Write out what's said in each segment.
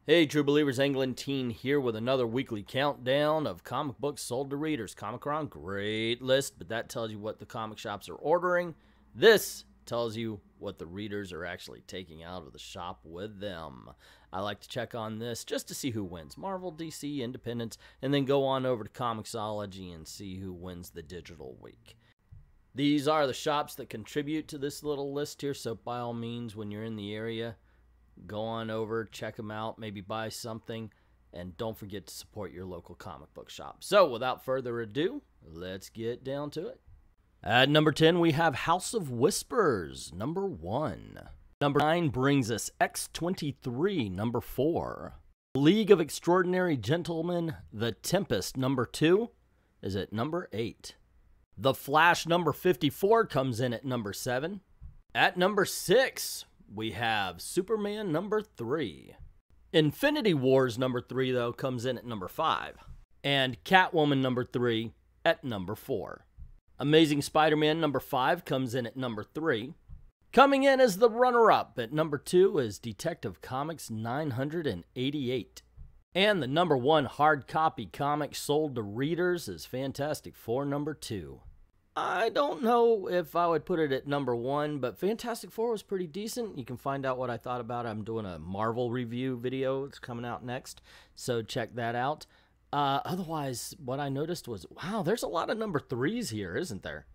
Hey, true believers, Englentine here with another weekly countdown of comic books sold to readers. Comicron, great list, but that tells you what the comic shops are ordering. This tells you what the readers are actually taking out of the shop with them. I like to check on this just to see who wins. Marvel, DC, Independence, and then go on over to Comixology and see who wins the digital week. These are the shops that contribute to this little list here, so by all means, when you're in the area, go on over, check them out, maybe buy something, and don't forget to support your local comic book shop. So, without further ado, let's get down to it. At number 10, we have House of Whispers, number 1. Number 9 brings us X-23, number 4. League of Extraordinary Gentlemen, The Tempest, number 2, is at number 8. The Flash, number 54, comes in at number 7. At number 6, we have Superman number 3. Infinity Wars number 3, though, comes in at number 5. And Catwoman number 3 at number 4. Amazing Spider-Man number 5 comes in at number 3. Coming in as the runner-up at number 2 is Detective Comics 988. And the number 1 hard copy comic sold to readers is Fantastic Four number 2. I don't know if I would put it at number 1, but Fantastic Four was pretty decent. You can find out what I thought about it. I'm doing a Marvel review video. It's coming out next, so check that out. Otherwise, what I noticed was, wow, there's a lot of number 3s here, isn't there?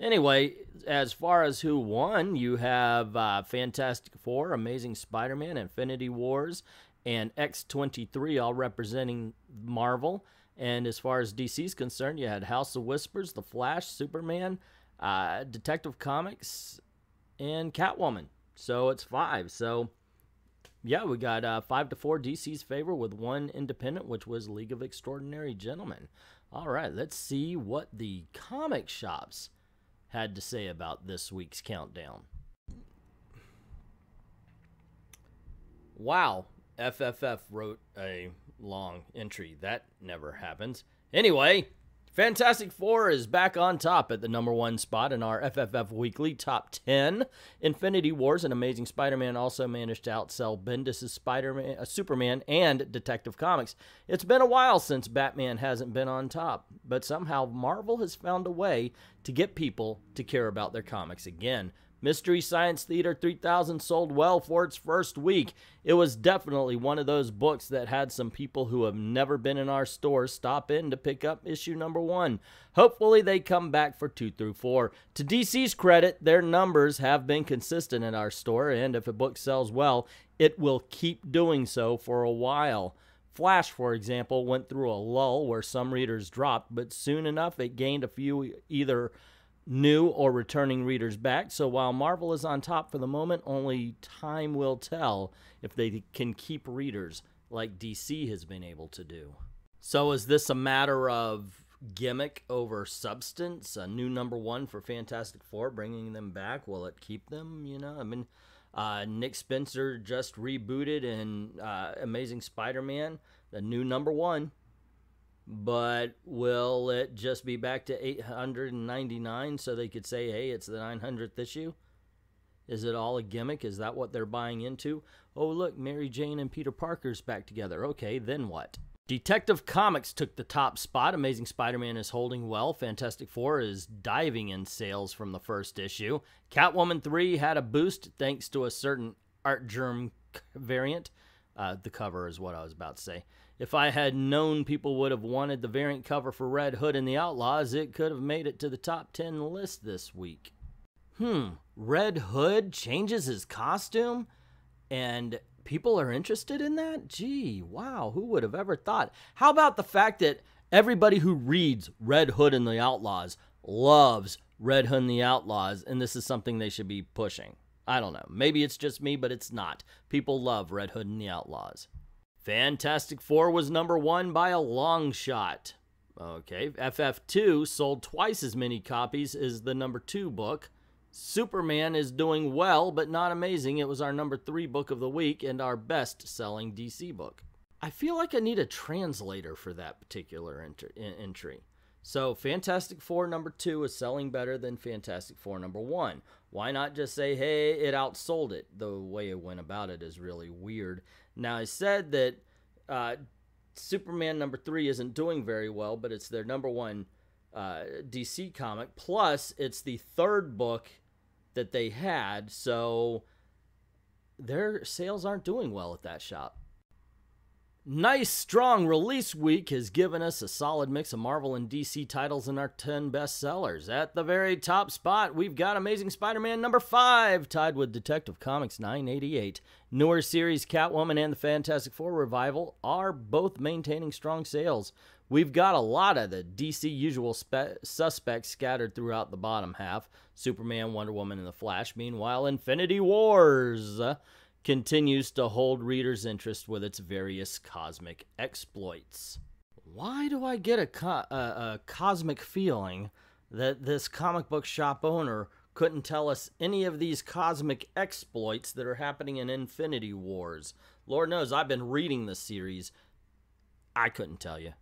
Anyway, as far as who won, you have Fantastic Four, Amazing Spider-Man, Infinity Wars, and X-23 all representing Marvel. And as far as DC's concerned, you had House of Whispers, The Flash, Superman, Detective Comics, and Catwoman. So it's 5. So, yeah, we got 5-4 DC's favor with 1 independent, which was League of Extraordinary Gentlemen. All right, let's see what the comic shops had to say about this week's countdown. Wow, FFF wrote a long entry. That never happens. Anyway, Fantastic Four is back on top at the number 1 spot in our FFF Weekly Top 10. Infinity Wars and Amazing Spider-Man also managed to outsell Bendis' Superman and Detective Comics. It's been a while since Batman hasn't been on top, but somehow Marvel has found a way to get people to care about their comics again. Mystery Science Theater 3000 sold well for its first week. It was definitely one of those books that had some people who have never been in our stores stop in to pick up issue number 1. Hopefully they come back for 2 through 4. To DC's credit, their numbers have been consistent in our store, and if a book sells well, it will keep doing so for a while. Flash, for example, went through a lull where some readers dropped, but soon enough it gained a few either new or returning readers back. So while Marvel is on top for the moment, only time will tell if they can keep readers like DC has been able to do. So is this a matter of gimmick over substance? A new number 1 for Fantastic Four, bringing them back, will it keep them? You know, I mean, Nick Spencer just rebooted in Amazing Spider-Man, the new number 1. But will it just be back to 899 so they could say, hey, it's the 900th issue? Is it all a gimmick? Is that what they're buying into? Oh, look, Mary Jane and Peter Parker's back together. Okay, then what? Detective Comics took the top spot. Amazing Spider-Man is holding well. Fantastic Four is diving in sales from the first issue. Catwoman 3 had a boost thanks to a certain Art Germ variant. The cover is what I was about to say. If I had known people would have wanted the variant cover for Red Hood and the Outlaws, it could have made it to the top 10 list this week. Red Hood changes his costume? And people are interested in that? Gee, wow, who would have ever thought? How about the fact that everybody who reads Red Hood and the Outlaws loves Red Hood and the Outlaws, and this is something they should be pushing? I don't know. Maybe it's just me, but it's not. People love Red Hood and the Outlaws. Fantastic Four was number 1 by a long shot. Okay, FF2 sold twice as many copies as the number 2 book. Superman is doing well, but not amazing. It was our number 3 book of the week and our best-selling DC book. I feel like I need a translator for that particular entry. So Fantastic Four number 2 is selling better than Fantastic Four number 1. Why not just say, hey, it outsold it? The way it went about it is really weird. Now, I said that Superman number 3 isn't doing very well, but it's their number 1 DC comic. Plus, it's the 3rd book that they had, so their sales aren't doing well at that shop. Nice, strong release week has given us a solid mix of Marvel and DC titles in our 10 bestsellers. At the very top spot, we've got Amazing Spider-Man number 5, tied with Detective Comics 988. Newer series Catwoman and the Fantastic Four revival are both maintaining strong sales. We've got a lot of the DC usual suspects scattered throughout the bottom half. Superman, Wonder Woman, and the Flash. Meanwhile, Infinity Wars continues to hold readers' interest with its various cosmic exploits. Why do I get a cosmic feeling that this comic book shop owner couldn't tell us any of these cosmic exploits that are happening in Infinity Wars? Lord knows I've been reading this series. I couldn't tell you.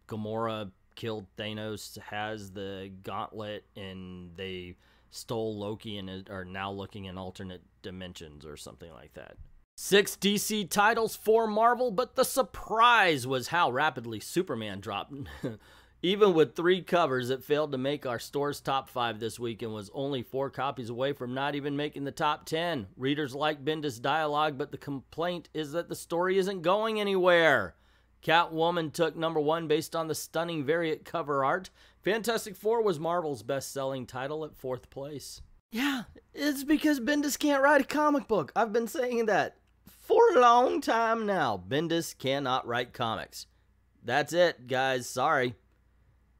Gamora killed Thanos, has the gauntlet, and they stole Loki and are now looking in alternate dimensions or something like that. 6 DC titles, 4 Marvel, but the surprise was how rapidly Superman dropped. Even with 3 covers, it failed to make our store's top 5 this week and was only 4 copies away from not even making the top 10. Readers like Bendis' dialogue, but the complaint is that the story isn't going anywhere. Catwoman took number 1 based on the stunning variant cover art. Fantastic Four was Marvel's best-selling title at 4th place. Yeah, it's because Bendis can't write a comic book. I've been saying that for a long time now. Bendis cannot write comics. That's it, guys. Sorry.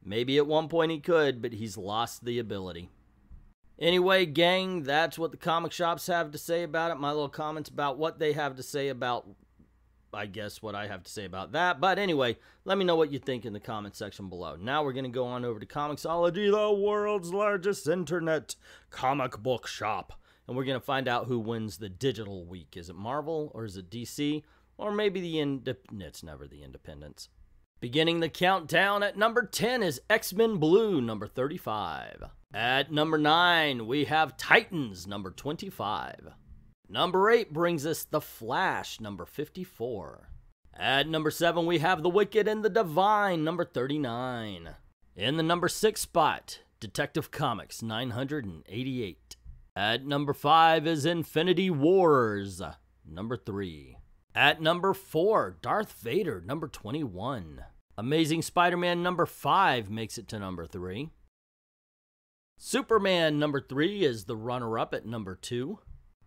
Maybe at one point he could, but he's lost the ability. Anyway, gang, that's what the comic shops have to say about it. My little comments about what they have to say about, I guess, what I have to say about that. But anyway, let me know what you think in the comment section below. Now we're going to go on over to Comixology, the world's largest internet comic book shop. And we're going to find out who wins the digital week. Is it Marvel or is it DC? Or maybe it's never the independents. Beginning the countdown at number 10 is X-Men Blue, number 35. At number 9, we have Titans, number 25. Number 8 brings us The Flash, number 54. At number 7, we have The Wicked and the Divine, number 39. In the number 6 spot, Detective Comics, 988. At number 5 is Infinity Wars, number 3. At number 4, Darth Vader, number 21. Amazing Spider-Man number 5 makes it to number 3. Superman number 3 is the runner-up at number 2.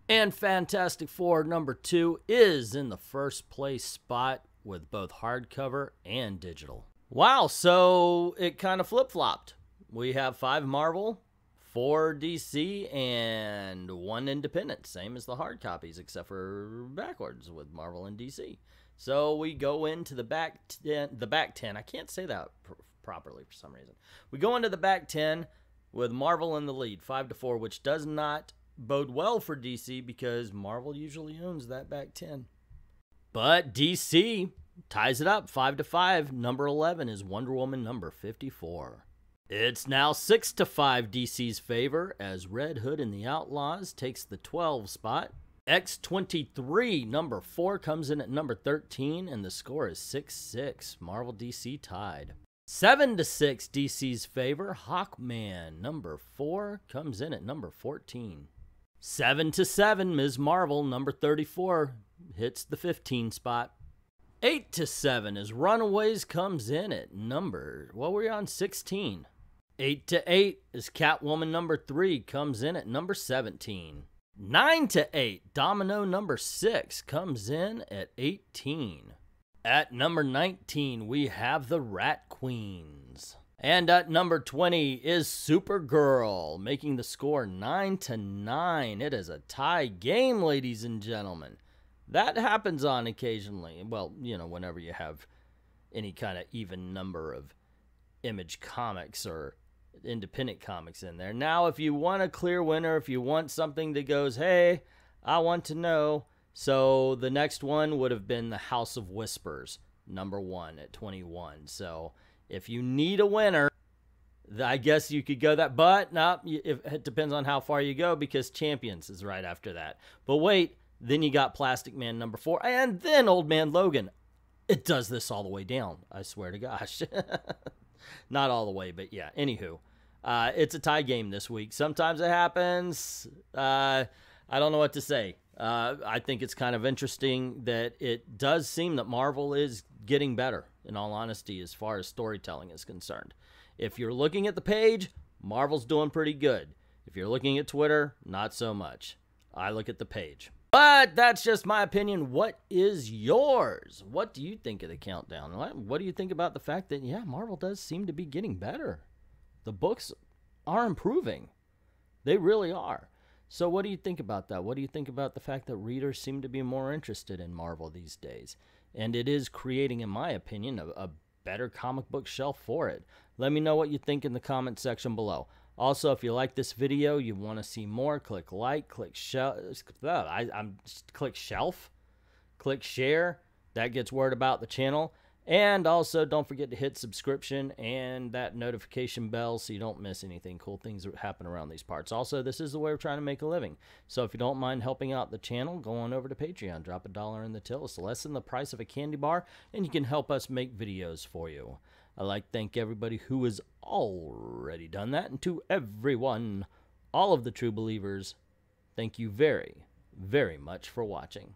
And Fantastic Four number 2 is in the first place spot with both hardcover and digital. Wow, so it kind of flip-flopped. We have 5 Marvel, 4 DC, and 1 independent. Same as the hard copies, except for backwards with Marvel and DC. So we go into the back 10. I can't say that properly for some reason. We go into the back 10 with Marvel in the lead, 5-4, which does not bode well for DC because Marvel usually owns that back 10. But DC ties it up, 5-5. Number 11 is Wonder Woman number 54. It's now 6-5 DC's favor as Red Hood and the Outlaws takes the 12 spot. X-23 number 4 comes in at number 13 and the score is 6-6. Marvel DC tied. 7-6 DC's favor. Hawkman number 4 comes in at number 14. 7-7 Ms. Marvel number 34 hits the 15 spot. 8-7 as Runaways comes in at number, well, we're on 16. 8-8 as Catwoman number 3 comes in at number 17. 9-8 Domino number 6 comes in at 18. At number 19 we have the Rat Queens. And at number 20 is Supergirl, making the score 9-9. It is a tie game, ladies and gentlemen. That happens on occasionally. Well, you know, whenever you have any kind of even number of Image Comics or independent comics in there. Now, if you want a clear winner, if you want something that goes, hey, I want to know. So the next one would have been the House of Whispers, number 1 at 21. So if you need a winner, I guess you could go that. But no, it depends on how far you go because Champions is right after that. But wait, Then you got Plastic Man number 4, and then Old Man Logan. It does this all the way down, I swear to gosh. Not all the way, but yeah, anywho. It's a tie game this week. Sometimes it happens. I don't know what to say. I think it's kind of interesting that it does seem that Marvel is getting better, in all honesty, as far as storytelling is concerned. If you're looking at the page, Marvel's doing pretty good. If you're looking at Twitter, not so much. I look at the page. But that's just my opinion. What is yours? What do you think of the countdown? What do you think about the fact that, yeah, Marvel does seem to be getting better? The books are improving. They really are. So what do you think about that? What do you think about the fact that readers seem to be more interested in Marvel these days? And it is creating, in my opinion, a better comic book shelf for it. Let me know what you think in the comment section below. Also, if you like this video, you want to see more, click like, click click shelf, click share. That gets word about the channel. And also, don't forget to hit subscription and that notification bell so you don't miss anything. Cool things that happen around these parts. Also, this is the way we're trying to make a living. So if you don't mind helping out the channel, go on over to Patreon. Drop $1 in the till. It's less than the price of a candy bar, and you can help us make videos for you. I'd like to thank everybody who has already done that. And to everyone, all of the true believers, thank you very, very much for watching.